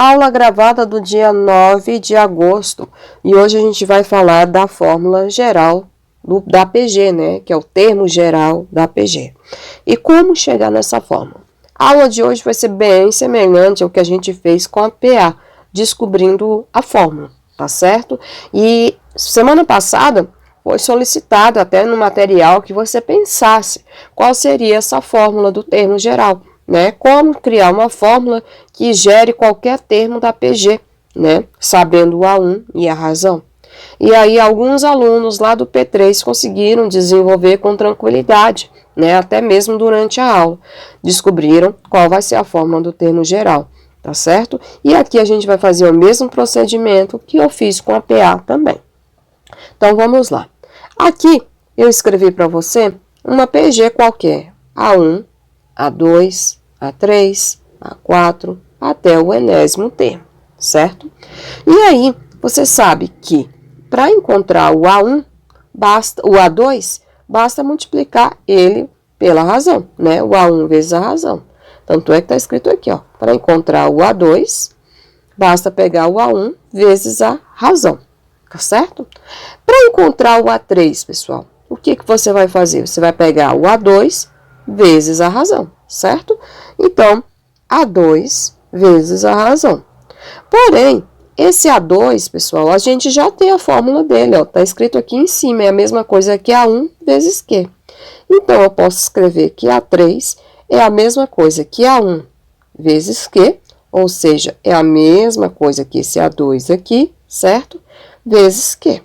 Aula gravada do dia 9 de agosto. E hoje a gente vai falar da fórmula geral da PG, né? Que é o termo geral da PG. E como chegar nessa fórmula? A aula de hoje vai ser bem semelhante ao que a gente fez com a PA, descobrindo a fórmula, tá certo? E semana passada foi solicitado até no material que você pensasse qual seria essa fórmula do termo geral. Né? Como criar uma fórmula que gere qualquer termo da PG, né? Sabendo o A1 e a razão. E aí alguns alunos lá do P3 conseguiram desenvolver com tranquilidade, né? Até mesmo durante a aula. Descobriram qual vai ser a fórmula do termo geral, tá certo? E aqui a gente vai fazer o mesmo procedimento que eu fiz com a PA também. Então vamos lá. Aqui eu escrevi para você uma PG qualquer, A1, A2, A3, A4, até o enésimo termo, certo? E aí, você sabe que para encontrar o A1, o A2, basta multiplicar ele pela razão, né? O A1 vezes a razão. Tanto é que está escrito aqui, ó. Para encontrar o A2, basta pegar o A1 vezes a razão, tá certo? Para encontrar o A3, pessoal, o que você vai fazer? Você vai pegar o A2 vezes a razão, certo? Então, A2 vezes a razão. Porém, esse A2, pessoal, a gente já tem a fórmula dele, ó, tá escrito aqui em cima, é a mesma coisa que A1 vezes Q. Então, eu posso escrever que A3 é a mesma coisa que A1 vezes Q, ou seja, é a mesma coisa que esse A2 aqui, certo? Vezes Q.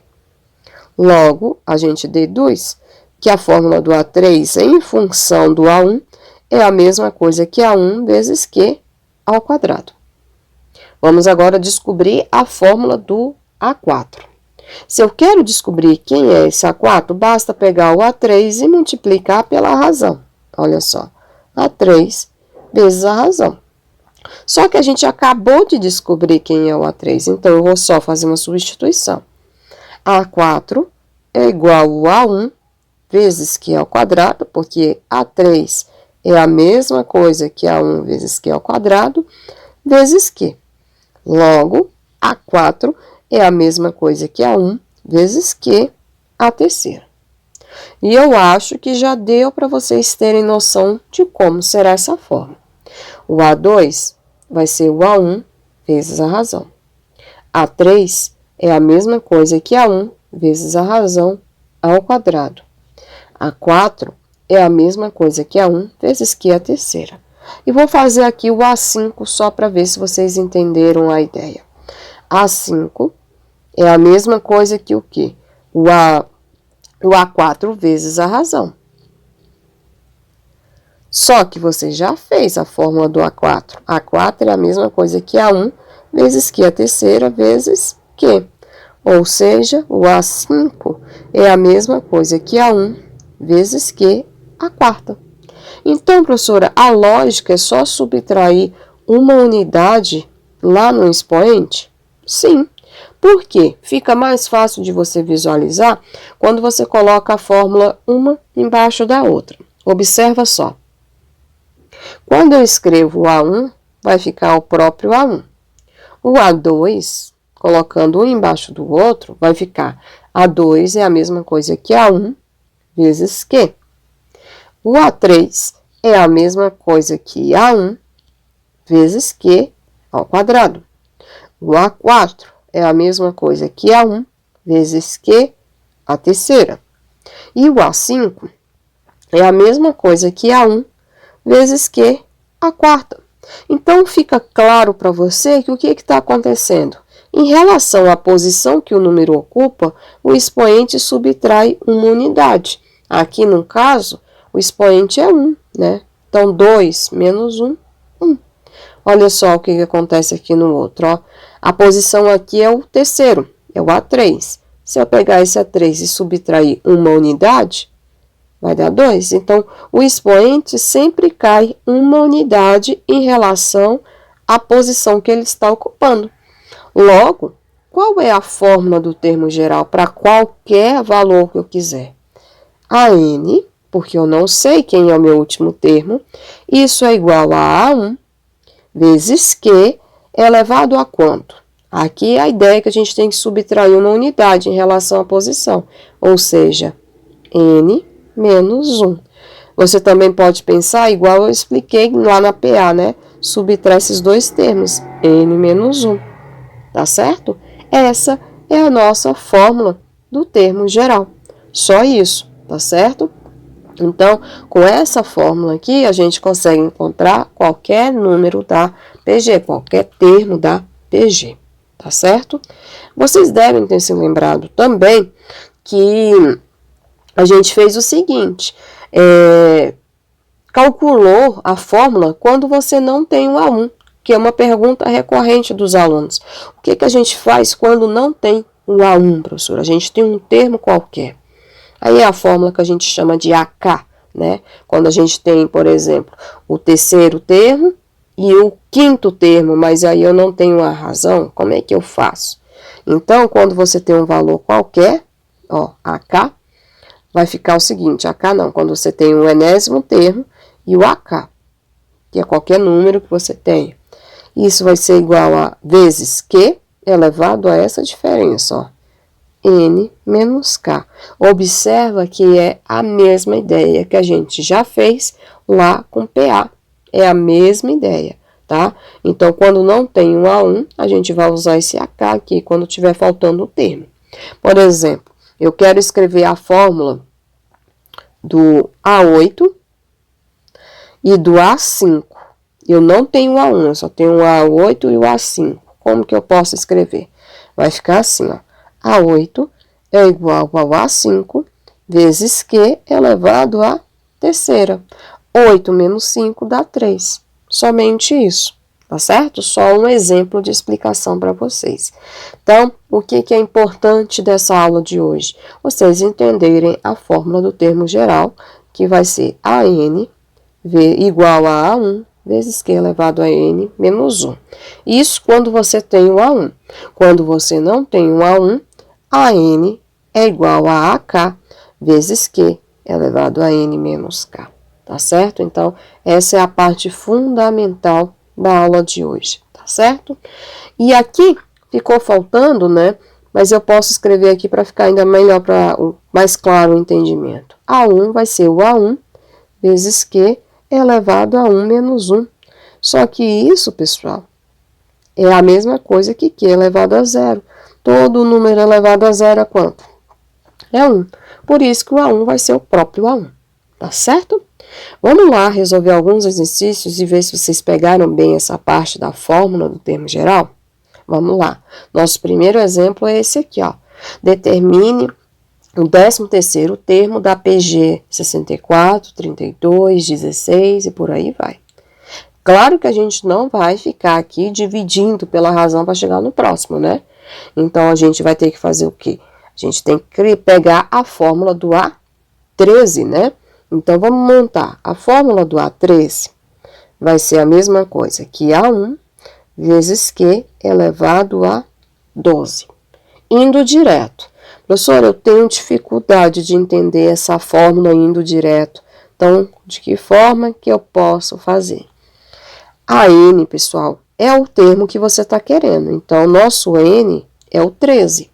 Logo, a gente deduz que a fórmula do A3 em função do A1 é a mesma coisa que A1 vezes Q ao quadrado. Vamos agora descobrir a fórmula do A4. Se eu quero descobrir quem é esse A4, basta pegar o A3 e multiplicar pela razão. Olha só, A3 vezes a razão. Só que a gente acabou de descobrir quem é o A3, então eu vou só fazer uma substituição. A4 é igual ao A1 vezes Q ao quadrado, porque A3 é a mesma coisa que A1 vezes Q ao quadrado, vezes Q. Logo, A4 é a mesma coisa que A1 vezes Q à terceira. E eu acho que já deu para vocês terem noção de como será essa forma. O A2 vai ser o A1 vezes a razão. A3 é a mesma coisa que A1 vezes a razão ao quadrado. A4 é a mesma coisa que A1 vezes Q à terceira. E vou fazer aqui o A5 só para ver se vocês entenderam a ideia. A5 é a mesma coisa que o quê? O A4 vezes a razão. Só que você já fez a fórmula do A4. A4 é a mesma coisa que A1 vezes Q à terceira vezes Q. Ou seja, o A5 é a mesma coisa que A1 vezes Q à quarta. Então, professora, a lógica é só subtrair uma unidade lá no expoente? Sim. Por quê? Fica mais fácil de você visualizar quando você coloca a fórmula uma embaixo da outra. Observa só. Quando eu escrevo o A1, vai ficar o próprio A1. O A2, colocando um embaixo do outro, vai ficar A2 é a mesma coisa que A1 vezes Q. O A3 é a mesma coisa que A1 vezes Q ao quadrado. O A4 é a mesma coisa que A1 vezes Q à terceira. E o A5 é a mesma coisa que A1 vezes Q à quarta. Então, fica claro para você que o que está acontecendo? Em relação à posição que o número ocupa, o expoente subtrai uma unidade. Aqui, no caso, o expoente é 1, né? Então, 2 menos 1, 1. Olha só o que acontece aqui no outro, ó. A posição aqui é o terceiro, é o A3. Se eu pegar esse A3 e subtrair uma unidade, vai dar 2. Então, o expoente sempre cai uma unidade em relação à posição que ele está ocupando. Logo, qual é a fórmula do termo geral para qualquer valor que eu quiser? A n, porque eu não sei quem é o meu último termo, isso é igual a A1 vezes Q é elevado a quanto? Aqui a ideia é que a gente tem que subtrair uma unidade em relação à posição, ou seja, n menos 1. Você também pode pensar, igual eu expliquei lá na PA, né? Subtrai esses dois termos, n menos 1, tá certo? Essa é a nossa fórmula do termo geral, só isso, tá certo? Então, com essa fórmula aqui, a gente consegue encontrar qualquer número da PG, qualquer termo da PG, tá certo? Vocês devem ter se lembrado também que a gente fez o seguinte, calculou a fórmula quando você não tem um A1, que é uma pergunta recorrente dos alunos. O que a gente faz quando não tem um A1, professora? A gente tem um termo qualquer. Aí é a fórmula que a gente chama de AK, né? Quando a gente tem, por exemplo, o terceiro termo e o quinto termo, mas aí eu não tenho a razão, como é que eu faço? Então, quando você tem um valor qualquer, ó, AK, vai ficar o seguinte, AK não, quando você tem o enésimo termo e o AK, que é qualquer número que você tenha. Isso vai ser igual a vezes Q elevado a essa diferença, ó. N menos K. Observa que é a mesma ideia que a gente já fez lá com PA. É a mesma ideia, tá? Então, quando não tem um A1, a gente vai usar esse AK aqui quando tiver faltando o termo. Por exemplo, eu quero escrever a fórmula do A8 e do A5. Eu não tenho o A1, eu só tenho o A8 e o A5. Como que eu posso escrever? Vai ficar assim, ó. A8 é igual ao A5 vezes Q elevado à terceira. 8 menos 5 dá 3. Somente isso, tá certo? Só um exemplo de explicação para vocês. Então, o que é importante dessa aula de hoje? Vocês entenderem a fórmula do termo geral, que vai ser AN igual a A1 vezes Q elevado a N menos 1. Isso quando você tem o A1. Quando você não tem o A1, AN é igual a AK vezes Q elevado a N menos K. Tá certo? Então, essa é a parte fundamental da aula de hoje. Tá certo? E aqui ficou faltando, né? Mas eu posso escrever aqui para ficar ainda melhor, para mais claro o entendimento. A1 vai ser o A1 vezes Q elevado a 1 menos 1. Só que isso, pessoal, é a mesma coisa que Q elevado a 0. Todo número elevado a 0 é quanto? É 1. Por isso que o A1 vai ser o próprio A1. Tá certo? Vamos lá resolver alguns exercícios e ver se vocês pegaram bem essa parte da fórmula do termo geral? Vamos lá. Nosso primeiro exemplo é esse aqui, ó. Determine o 13º termo da PG 64, 32, 16 e por aí vai. Claro que a gente não vai ficar aqui dividindo pela razão para chegar no próximo, né? Então, a gente vai ter que fazer o quê? A gente tem que pegar a fórmula do A13, né? Então, vamos montar. A fórmula do A13 vai ser a mesma coisa que A1 vezes Q elevado a 12. Indo direto. Professora, eu tenho dificuldade de entender essa fórmula indo direto. Então, de que forma que eu posso fazer? A N, pessoal, é o termo que você está querendo. Então, nosso N é o 13.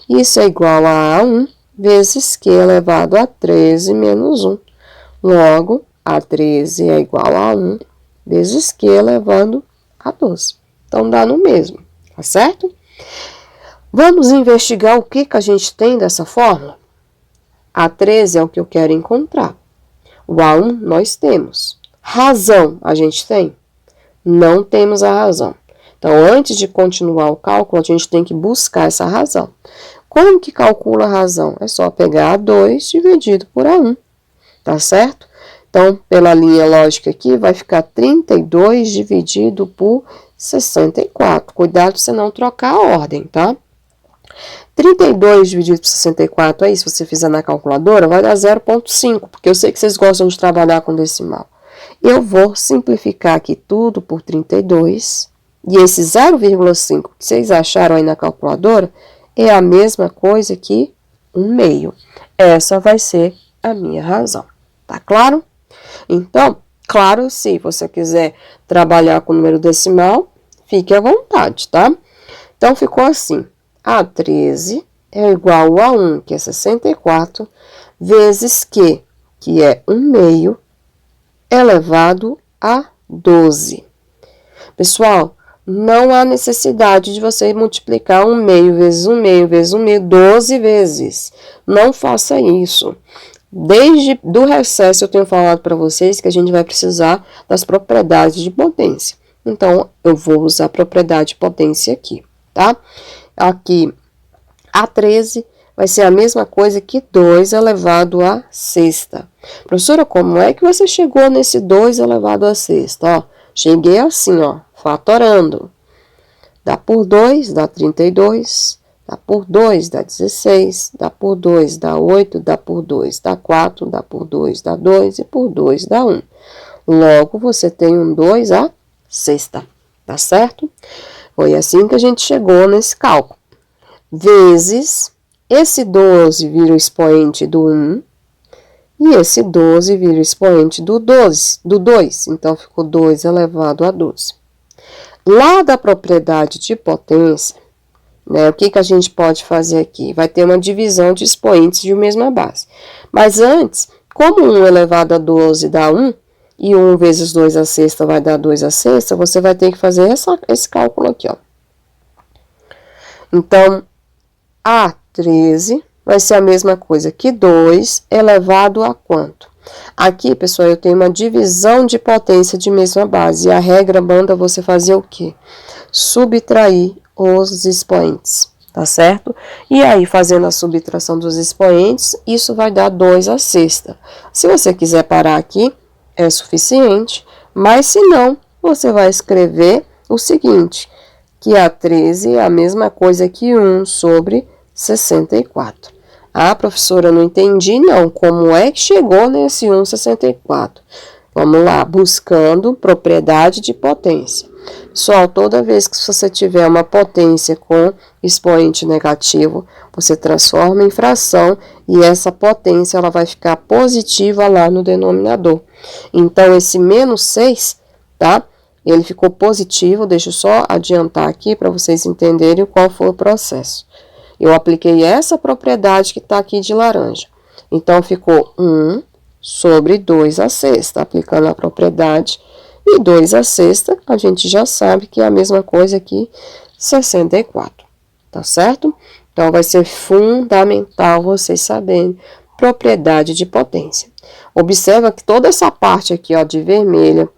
Isso é igual a A1 vezes Q elevado a 13 menos 1. Logo, A13 é igual a 1 vezes Q elevado a 12. Então, dá no mesmo, tá certo? Vamos investigar o que a gente tem dessa fórmula? A13 é o que eu quero encontrar. O A1 nós temos. Razão a gente tem? Não temos a razão. Então, antes de continuar o cálculo, a gente tem que buscar essa razão. Como que calcula a razão? É só pegar A2 dividido por A1, tá certo? Então, pela linha lógica aqui, vai ficar 32 dividido por 64. Cuidado para você não trocar a ordem, tá? 32 dividido por 64, aí, se você fizer na calculadora, vai dar 0,5, porque eu sei que vocês gostam de trabalhar com decimal. Eu vou simplificar aqui tudo por 32, e esse 0,5 que vocês acharam aí na calculadora é a mesma coisa que 1/2. Essa vai ser a minha razão, tá claro? Então, claro, se você quiser trabalhar com número decimal, fique à vontade, tá? Então, ficou assim, A13 é igual a 1, que é 64, vezes Q, que é 1 meio, elevado a 12. Pessoal, não há necessidade de você multiplicar 1 meio vezes 1 meio vezes 1 meio 12 vezes. Não faça isso. Desde do recesso eu tenho falado para vocês que a gente vai precisar das propriedades de potência. Então, eu vou usar a propriedade de potência aqui, tá? Aqui, A13 vai ser a mesma coisa que 2 elevado à sexta. Professora, como é que você chegou nesse 2 elevado à sexta? Ó, cheguei assim, ó, fatorando. Dá por 2, dá 32. Dá por 2, dá 16, dá por 2, dá 8, dá por 2, dá 4, dá por 2, dá 2 e por 2 dá 1. Logo, você tem um 2 à sexta, tá certo? Foi assim que a gente chegou nesse cálculo. Vezes, esse 12 vira o expoente do 1, e esse 12 vira o expoente do 2. Então, ficou 2 elevado a 12. Lá da propriedade de potência, né, o que a gente pode fazer aqui? Vai ter uma divisão de expoentes de mesma base. Mas antes, como 1 elevado a 12 dá 1, e 1 vezes 2 à sexta vai dar 2 à sexta, você vai ter que fazer esse cálculo aqui, ó. Então, A13 vai ser a mesma coisa que 2 elevado a quanto? Aqui, pessoal, eu tenho uma divisão de potência de mesma base. E a regra manda você fazer o quê? Subtrair os expoentes, tá certo? E aí, fazendo a subtração dos expoentes, isso vai dar 2 à sexta. Se você quiser parar aqui, é suficiente, mas se não, você vai escrever o seguinte, que A13 é a mesma coisa que 1 sobre 64. Ah, professora, não entendi não, como é que chegou nesse 1,64? Vamos lá, buscando propriedade de potência. Pessoal, toda vez que você tiver uma potência com expoente negativo, você transforma em fração e essa potência ela vai ficar positiva lá no denominador. Então, esse menos 6, tá? Ele ficou positivo, deixa eu só adiantar aqui para vocês entenderem qual foi o processo. Eu apliquei essa propriedade que está aqui de laranja. Então, ficou 1 sobre 2 à sexta, aplicando a propriedade. E 2 à sexta, a gente já sabe que é a mesma coisa que 64, tá certo? Então, vai ser fundamental vocês saberem propriedade de potência. Observa que toda essa parte aqui, ó, de vermelha,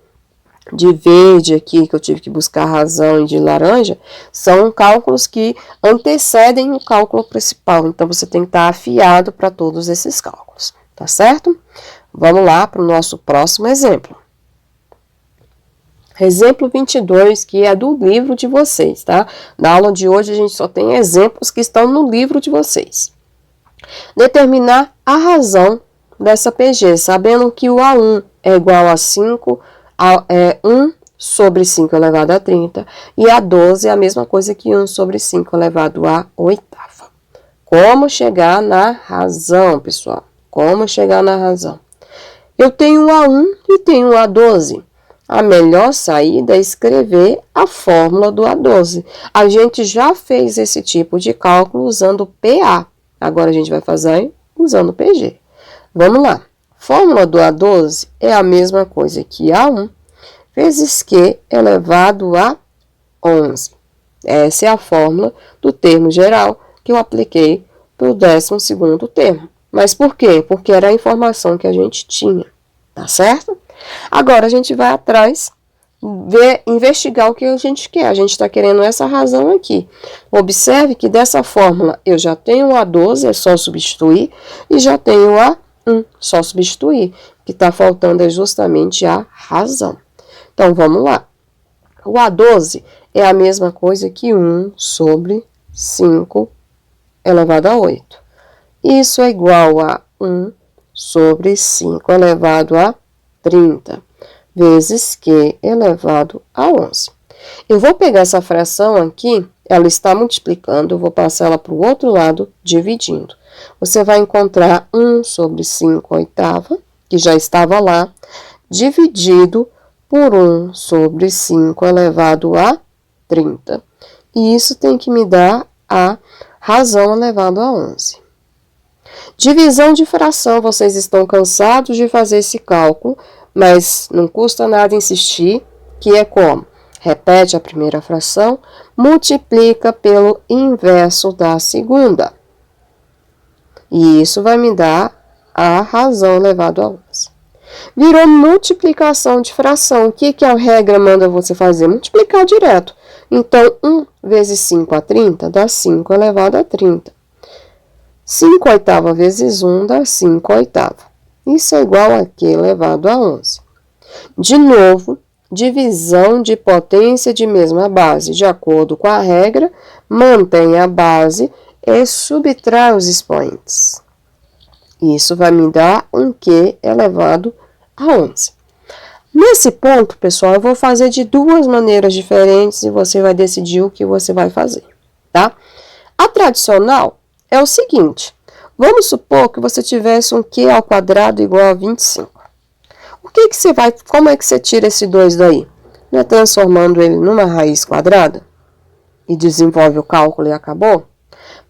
de verde aqui, que eu tive que buscar razão, e de laranja, são cálculos que antecedem o cálculo principal. Então, você tem que estar afiado para todos esses cálculos, tá certo? Vamos lá para o nosso próximo exemplo. Exemplo 22, que é do livro de vocês, tá? Na aula de hoje, a gente só tem exemplos que estão no livro de vocês. Determinar a razão dessa PG, sabendo que o A1 é igual a 5, 1 sobre 5 elevado a 30, e A12 é a mesma coisa que 1 sobre 5 elevado a oitava. Como chegar na razão, pessoal? Como chegar na razão? Eu tenho o A1 e tenho o A12. A melhor saída é escrever a fórmula do A12. A gente já fez esse tipo de cálculo usando PA. Agora a gente vai fazer usando PG. Vamos lá. Fórmula do A12 é a mesma coisa que A1 vezes Q elevado a 11. Essa é a fórmula do termo geral que eu apliquei para o 12º termo. Mas por quê? Porque era a informação que a gente tinha, tá certo? Agora, a gente vai atrás, investigar o que a gente quer. A gente está querendo essa razão aqui. Observe que dessa fórmula eu já tenho o A12, é só substituir, e já tenho o A1, só substituir. O que está faltando é justamente a razão. Então, vamos lá. O A12 é a mesma coisa que 1 sobre 5 elevado a 8. Isso é igual a 1 sobre 5 elevado a 30, vezes Q elevado a 11. Eu vou pegar essa fração aqui, ela está multiplicando, eu vou passar ela para o outro lado, dividindo. Você vai encontrar 1 sobre 5 oitava, que já estava lá, dividido por 1 sobre 5 elevado a 30. E isso tem que me dar a razão elevado a 11. Divisão de fração, vocês estão cansados de fazer esse cálculo, mas não custa nada insistir, que é como? Repete a primeira fração, multiplica pelo inverso da segunda. E isso vai me dar a razão elevado a 11. Virou multiplicação de fração. O que a regra manda você fazer? Multiplicar direto. Então, 1 vezes 5 a 30 dá 5 elevado a 30. 5 oitava vezes 1 dá 5 oitava. Isso é igual a Q elevado a 11. De novo, divisão de potência de mesma base. De acordo com a regra, mantém a base e subtrai os expoentes. Isso vai me dar um Q elevado a 11. Nesse ponto, pessoal, eu vou fazer de duas maneiras diferentes e você vai decidir o que você vai fazer, tá? A tradicional é o seguinte, vamos supor que você tivesse um Q ao quadrado igual a 25. Como é que você tira esse 2 daí? Não é transformando ele numa raiz quadrada? E desenvolve o cálculo e acabou?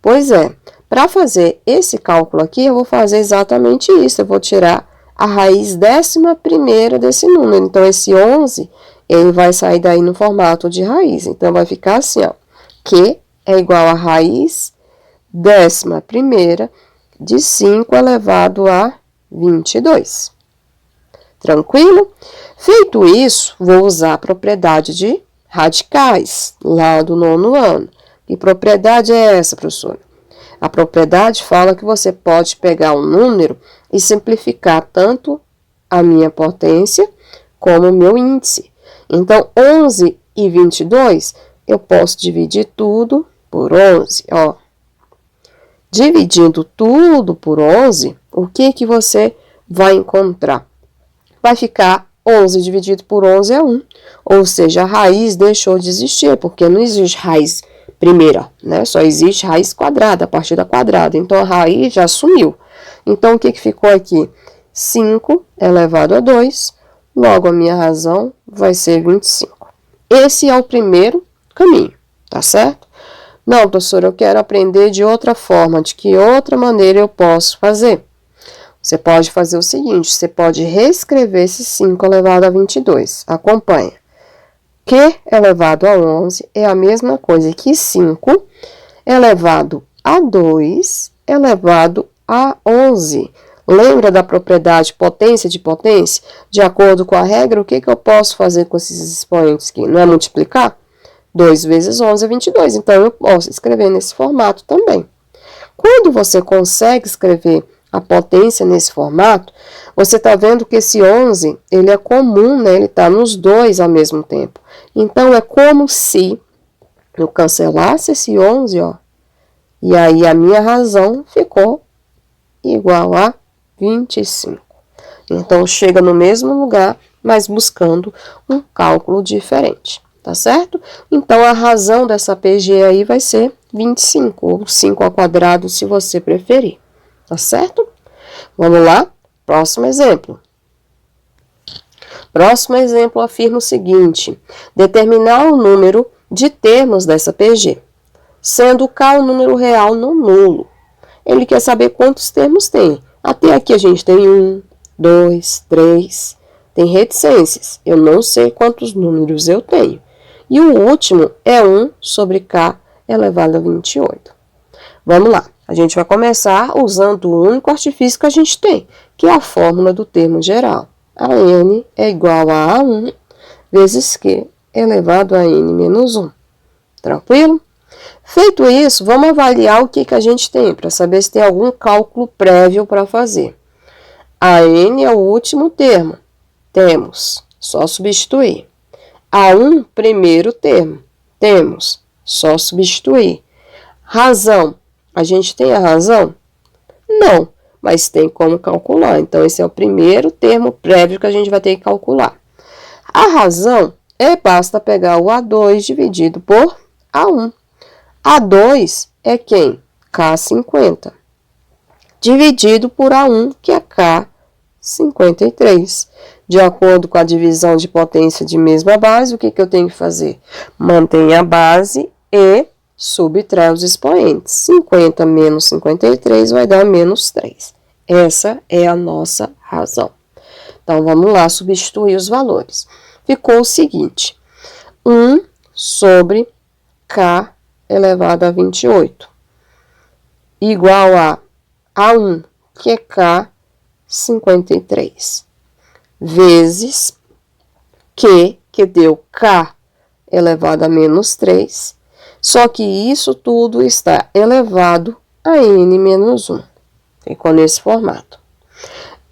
Pois é, para fazer esse cálculo aqui, eu vou fazer exatamente isso. Eu vou tirar a raiz 11ª desse número. Então, esse 11, ele vai sair daí no formato de raiz. Então, vai ficar assim, ó. Q é igual a raiz 11ª de 5 elevado a 22. Tranquilo? Feito isso, vou usar a propriedade de radicais, lá do 9º ano. Que propriedade é essa, professora? A propriedade fala que você pode pegar um número e simplificar tanto a minha potência como o meu índice. Então, 11 e 22, eu posso dividir tudo por 11, ó. Dividindo tudo por 11, o que você vai encontrar? Vai ficar 11 dividido por 11 é 1. Ou seja, a raiz deixou de existir, porque não existe raiz primeira, né? Só existe raiz quadrada, a partir da quadrada. Então, a raiz já sumiu. Então, o que ficou aqui? 5 elevado a 2. Logo, a minha razão vai ser 25. Esse é o primeiro caminho, tá certo? Não, professor, eu quero aprender de outra forma, de que outra maneira eu posso fazer. Você pode fazer o seguinte, você pode reescrever esse 5 elevado a 22. Acompanha. Q elevado a 11 é a mesma coisa que 5 elevado a 2 elevado a 11. Lembra da propriedade potência de potência? De acordo com a regra, o que eu posso fazer com esses expoentes aqui? Não é multiplicar? 2 vezes 11 é 22. Então, eu posso escrever nesse formato também. Quando você consegue escrever a potência nesse formato, você está vendo que esse 11, ele é comum, né? Ele está nos dois ao mesmo tempo. Então, é como se eu cancelasse esse 11, ó, e aí a minha razão ficou igual a 25. Então, chega no mesmo lugar, mas buscando um cálculo diferente, tá certo? Então, a razão dessa PG aí vai ser 25, ou 5 ao quadrado, se você preferir, tá certo? Vamos lá? Próximo exemplo. Próximo exemplo afirma o seguinte, determinar o número de termos dessa PG, sendo K o número real não nulo. Ele quer saber quantos termos tem. Até aqui a gente tem 1, 2, 3, tem reticências. Eu não sei quantos números eu tenho. E o último é 1 sobre K elevado a 28. Vamos lá. A gente vai começar usando o único artifício que a gente tem, que é a fórmula do termo geral. A n é igual a A1 vezes Q elevado a n menos 1. Tranquilo? Feito isso, vamos avaliar o que a gente tem, para saber se tem algum cálculo prévio para fazer. A n é o último termo. Temos, só substituir. A1, primeiro termo. Temos, só substituir. Razão, a gente tem a razão? Não, mas tem como calcular. Então, esse é o primeiro termo prévio que a gente vai ter que calcular. A razão basta pegar o A2 dividido por A1. A2 é quem? K50. Dividido por A1, que é K53. De acordo com a divisão de potência de mesma base, o que eu tenho que fazer? Mantém a base e subtrai os expoentes. 50 menos 53 vai dar menos 3. Essa é a nossa razão. Então, vamos lá substituir os valores. Ficou o seguinte: 1 sobre K elevado a 28, igual a A1, que é K, 53, vezes Q, que deu K elevado a menos 3, só que isso tudo está elevado a N menos 1. Ficou nesse formato.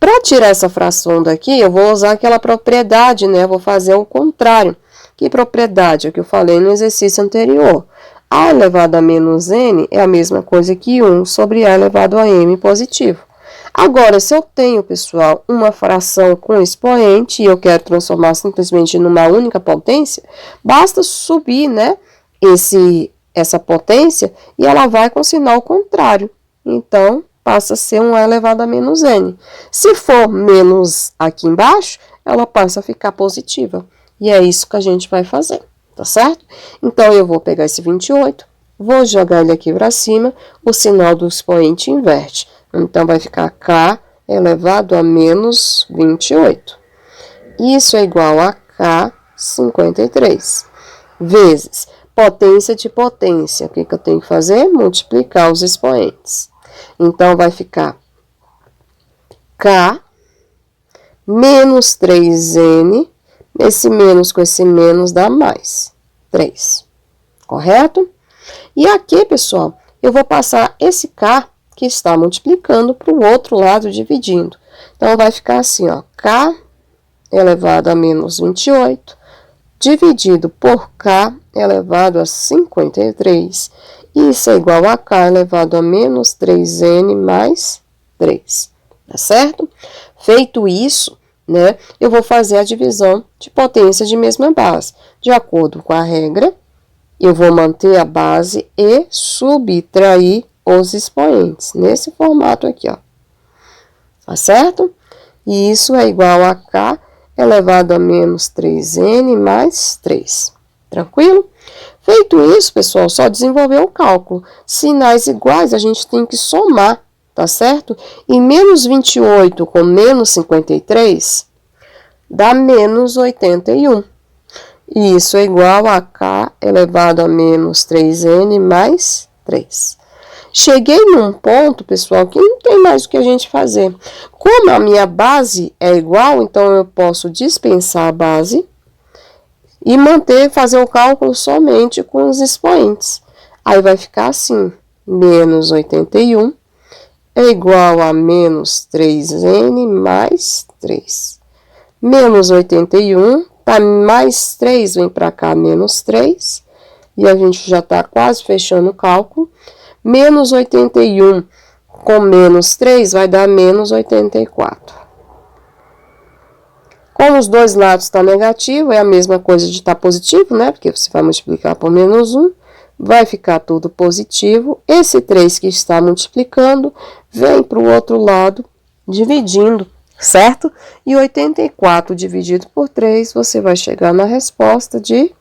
Para tirar essa fração daqui, eu vou usar aquela propriedade, né? Vou fazer o contrário. Que propriedade? É o que eu falei no exercício anterior. A elevado a menos N é a mesma coisa que 1 sobre A elevado a M positivo. Agora, se eu tenho, pessoal, uma fração com expoente e eu quero transformar simplesmente numa única potência, basta subir, né, essa potência e ela vai com sinal contrário. Então, passa a ser um A elevado a menos N. Se for menos aqui embaixo, ela passa a ficar positiva. E é isso que a gente vai fazer, tá certo? Então, eu vou pegar esse 28, vou jogar ele aqui para cima, o sinal do expoente inverte. Então, vai ficar K elevado a menos 28. Isso é igual a K, 53, vezes potência de potência. O que eu tenho que fazer? Multiplicar os expoentes. Então, vai ficar K menos 3N, esse menos com esse menos dá mais 3, correto? E aqui, pessoal, eu vou passar esse K que está multiplicando para o outro lado, dividindo. Então, vai ficar assim, ó, K elevado a menos 28, dividido por K elevado a 53. Isso é igual a K elevado a menos 3N mais 3, tá certo? Feito isso, né, eu vou fazer a divisão de potência de mesma base. De acordo com a regra, eu vou manter a base e subtrair os expoentes, nesse formato aqui, ó. Tá certo? E isso é igual a K elevado a menos 3N mais 3. Tranquilo? Feito isso, pessoal, só desenvolver o cálculo. Sinais iguais a gente tem que somar, tá certo? E menos 28 com menos 53 dá menos 81. E isso é igual a K elevado a menos 3N mais 3. Cheguei num ponto, pessoal, que não tem mais o que a gente fazer. Como a minha base é igual, então eu posso dispensar a base e fazer o cálculo somente com os expoentes. Aí vai ficar assim, menos 81 é igual a menos 3N mais 3. Menos 81, tá, mais 3 vem para cá, menos 3. E a gente já está quase fechando o cálculo. Menos 81 com menos 3 vai dar menos 84. Como os dois lados estão negativos, é a mesma coisa de estar positivo, né? Porque você vai multiplicar por menos 1, vai ficar tudo positivo. Esse 3 que está multiplicando vem para o outro lado, dividindo, certo? E 84 dividido por 3, você vai chegar na resposta de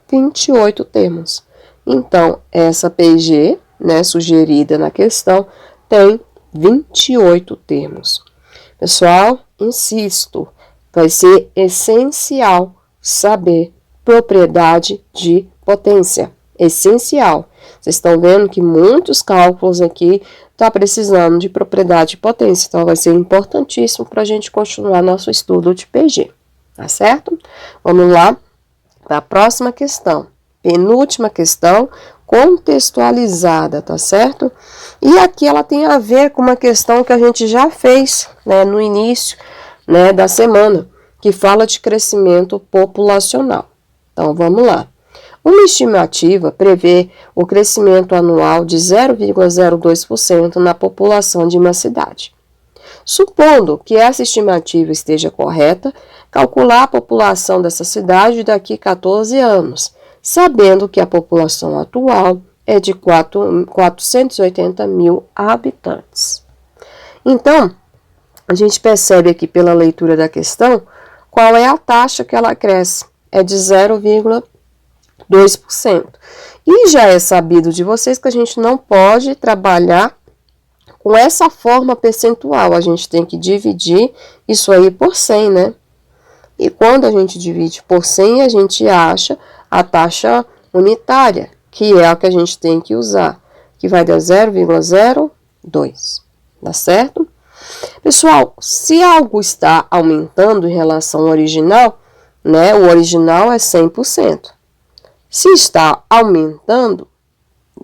28 termos. Então, essa PG, né, sugerida na questão, tem 28 termos. Pessoal, insisto, vai ser essencial saber propriedade de potência. Essencial. Vocês estão vendo que muitos cálculos aqui estão precisando de propriedade de potência. Então, vai ser importantíssimo para a gente continuar nosso estudo de PG. Tá certo? Vamos lá para a próxima questão. Penúltima questão, contextualizada, tá certo? E aqui ela tem a ver com uma questão que a gente já fez, né, no início, né, da semana, que fala de crescimento populacional. Então, vamos lá. Uma estimativa prevê o crescimento anual de 0,02% na população de uma cidade. Supondo que essa estimativa esteja correta, calcular a população dessa cidade daqui a 14 anos, sabendo que a população atual é de 480 mil habitantes. Então, a gente percebe aqui pela leitura da questão Qual é a taxa que ela cresce? É de 0,2%. E já é sabido de vocês que a gente não pode trabalhar com essa forma percentual. A gente tem que dividir isso aí por 100, né? E quando a gente divide por 100, a gente acha a taxa unitária, que é a que a gente tem que usar, que vai dar 0,02, tá certo? Pessoal, se algo está aumentando em relação ao original, né, o original é 100%. Se está aumentando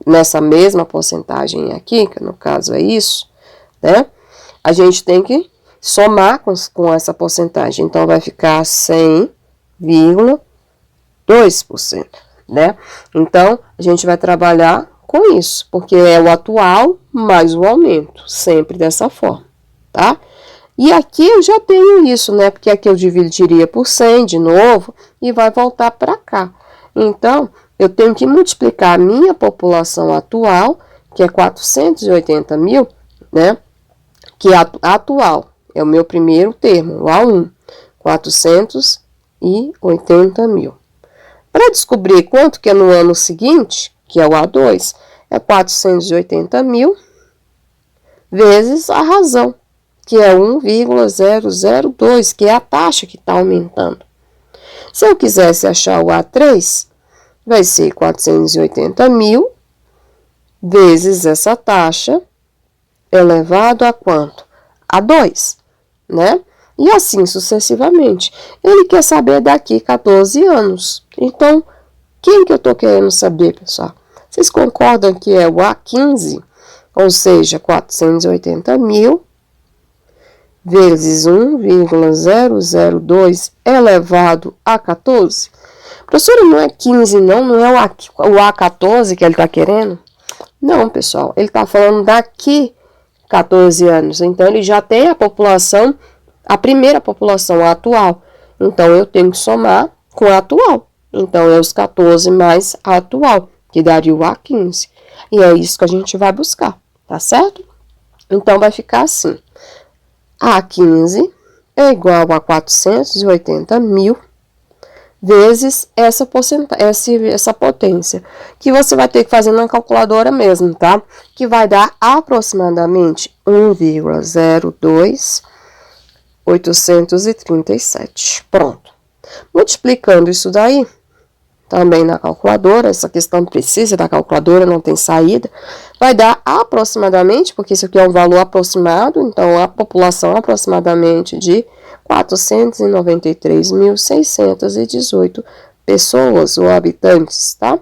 nessa mesma porcentagem aqui, que no caso é isso, né, a gente tem que somar com essa porcentagem. Então, vai ficar 100,2%, né? Então, a gente vai trabalhar com isso, porque é o atual mais o aumento, sempre dessa forma, tá? E aqui eu já tenho isso, né? Porque aqui eu dividiria por 100 de novo e vai voltar para cá. Então, eu tenho que multiplicar a minha população atual, que é 480 mil, né? Que é atual, é o meu primeiro termo, o A1, 480 mil. Para descobrir quanto que é no ano seguinte, que é o A2, é 480 mil vezes a razão, que é 1,002, que é a taxa que está aumentando. Se eu quisesse achar o A3, vai ser 480 mil vezes essa taxa, elevado a quanto? A 2, né? E assim sucessivamente. Ele quer saber daqui 14 anos. Então, quem que eu estou querendo saber, pessoal? Vocês concordam que é o A15? Ou seja, 480 mil vezes 1,002 elevado a 14. Professora, não é 15 não é o A14 que ele está querendo? Não, pessoal, ele está falando daqui 14 anos. Então, ele já tem a população, a primeira população, a atual. Então, eu tenho que somar com a atual. Então, é os 14 mais a atual, que daria o A15. E é isso que a gente vai buscar, tá certo? Então, vai ficar assim. A15 é igual a 480 mil vezes essa potência, que você vai ter que fazer na calculadora mesmo, tá? Que vai dar aproximadamente 1,02837. Pronto. Multiplicando isso daí, também na calculadora, essa questão precisa da calculadora, não tem saída, vai dar aproximadamente, porque isso aqui é um valor aproximado, então a população aproximadamente de 493.618 pessoas ou habitantes, tá?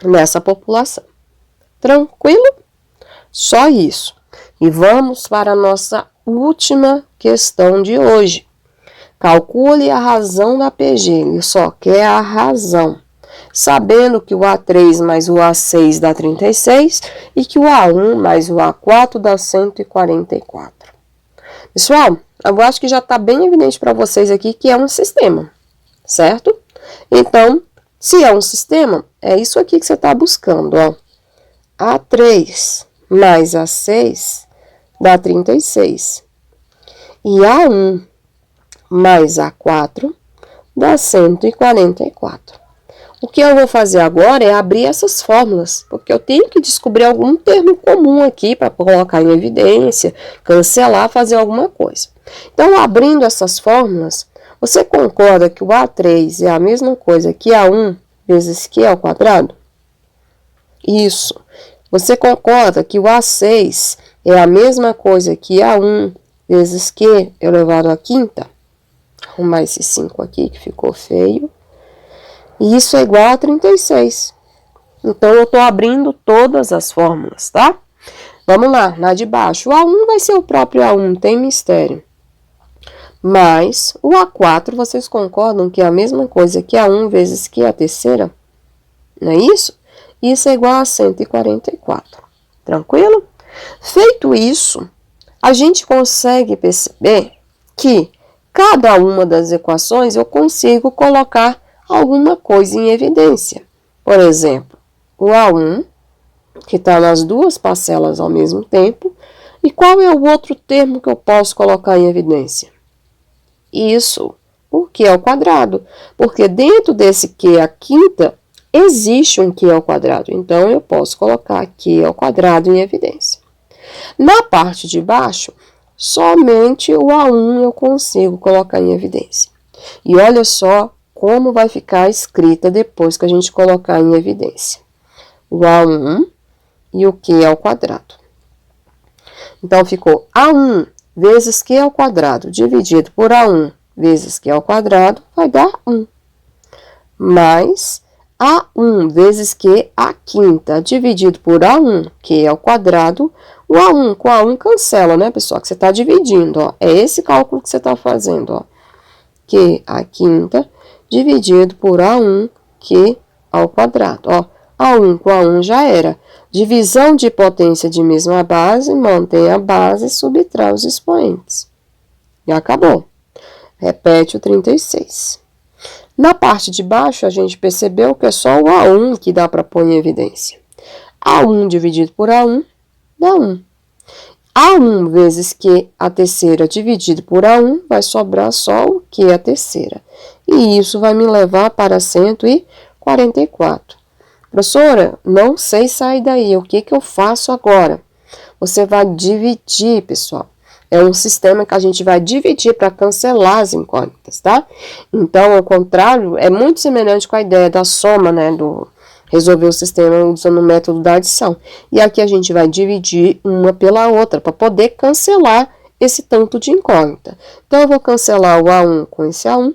Nessa população. Tranquilo? Só isso. E vamos para a nossa última questão de hoje. Calcule a razão da PG, ele só quer a razão. Sabendo que o A3 mais o A6 dá 36 e que o A1 mais o A4 dá 144. Pessoal, eu acho que já está bem evidente para vocês aqui que é um sistema, certo? Então, se é um sistema, é isso aqui que você está buscando, ó. A3 mais A6 dá 36. E A1 mais A4 dá 144. O que eu vou fazer agora é abrir essas fórmulas, porque eu tenho que descobrir algum termo comum aqui para colocar em evidência, cancelar, fazer alguma coisa. Então, abrindo essas fórmulas, você concorda que o A3 é a mesma coisa que A1 vezes Q ao quadrado? Isso. Você concorda que o A6 é a mesma coisa que A1 vezes Q elevado à quinta? Vou arrumar esse 5 aqui que ficou feio. E isso é igual a 36. Então, eu estou abrindo todas as fórmulas, tá? Vamos lá, na de baixo. O A1 vai ser o próprio A1, não tem mistério. Mas o A4, vocês concordam que é a mesma coisa que A1 vezes que a terceira? Não é isso? Isso é igual a 144. Tranquilo? Feito isso, a gente consegue perceber que cada uma das equações eu consigo colocar alguma coisa em evidência. Por exemplo, o A1, que está nas duas parcelas ao mesmo tempo, e qual é o outro termo que eu posso colocar em evidência? Isso, por Q ao quadrado, porque dentro desse Q à quinta existe um Q ao quadrado, então eu posso colocar Q ao quadrado em evidência. Na parte de baixo, somente o A1 eu consigo colocar em evidência. E olha só como vai ficar escrita depois que a gente colocar em evidência. O A1 e o Q ao quadrado. Então, ficou A1 vezes Q ao quadrado dividido por A1 vezes Q ao quadrado vai dar 1. Mais A1 vezes Q à quinta dividido por A1 Q ao quadrado. O A1 com A1 cancela, né, pessoal? Que você está dividindo, ó. É esse cálculo que você está fazendo, ó. Q à quinta dividido por A1 Q ao quadrado, ó. A1 com A1 já era. Divisão de potência de mesma base, mantém a base e subtrai os expoentes. E acabou. Repete o 36. Na parte de baixo, a gente percebeu que é só o A1 que dá para pôr em evidência. A1 dividido por A1 dá 1. A1 vezes Q a terceira dividido por A1 vai sobrar só o Q a terceira. E isso vai me levar para 144. Professora, não sei sair daí, o que eu faço agora? Você vai dividir, pessoal. É um sistema que a gente vai dividir para cancelar as incógnitas, tá? Então, ao contrário, é muito semelhante com a ideia da soma, né? Do resolver o sistema usando o método da adição. E aqui a gente vai dividir uma pela outra para poder cancelar esse tanto de incógnita. Então, eu vou cancelar o A1 com esse A1.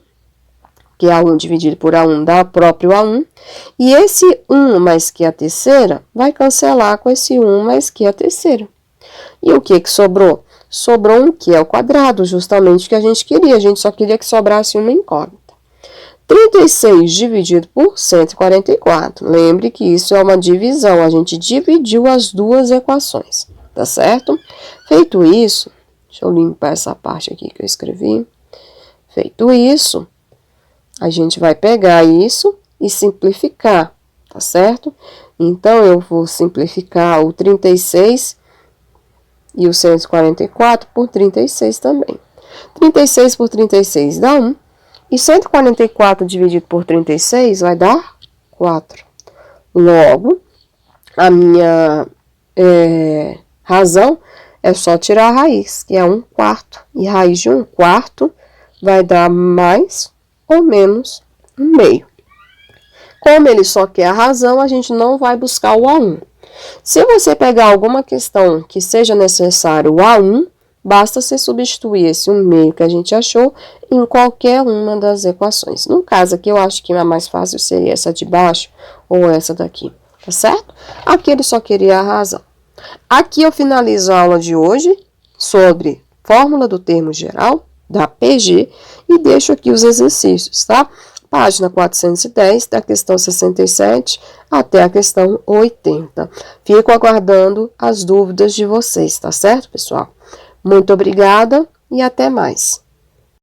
Que A1 dividido por A1 dá o próprio A1. E esse 1 mais Q a terceira vai cancelar com esse 1 mais Q a terceira. E o que sobrou? Sobrou um Q ao quadrado, justamente o que a gente queria. A gente só queria que sobrasse uma incógnita. 36 dividido por 144. Lembre que isso é uma divisão. A gente dividiu as duas equações, tá certo? Feito isso, deixa eu limpar essa parte aqui que eu escrevi. Feito isso, a gente vai pegar isso e simplificar, tá certo? Então, eu vou simplificar o 36 e o 144 por 36 também. 36 por 36 dá 1. E 144 dividido por 36 vai dar 4. Logo, a minha razão é só tirar a raiz, que é 1/4. E raiz de 1/4 vai dar mais ou menos 1/2. Como ele só quer a razão, a gente não vai buscar o A1. Se você pegar alguma questão que seja necessário o A1, basta você substituir esse 1/2 que a gente achou em qualquer uma das equações. No caso aqui, eu acho que a mais fácil seria essa de baixo ou essa daqui, tá certo? Aqui ele só queria a razão. Aqui eu finalizo a aula de hoje sobre fórmula do termo geral da PG e deixo aqui os exercícios, tá? Página 410, da questão 67 até a questão 80. Fico aguardando as dúvidas de vocês, tá certo, pessoal? Muito obrigada e até mais.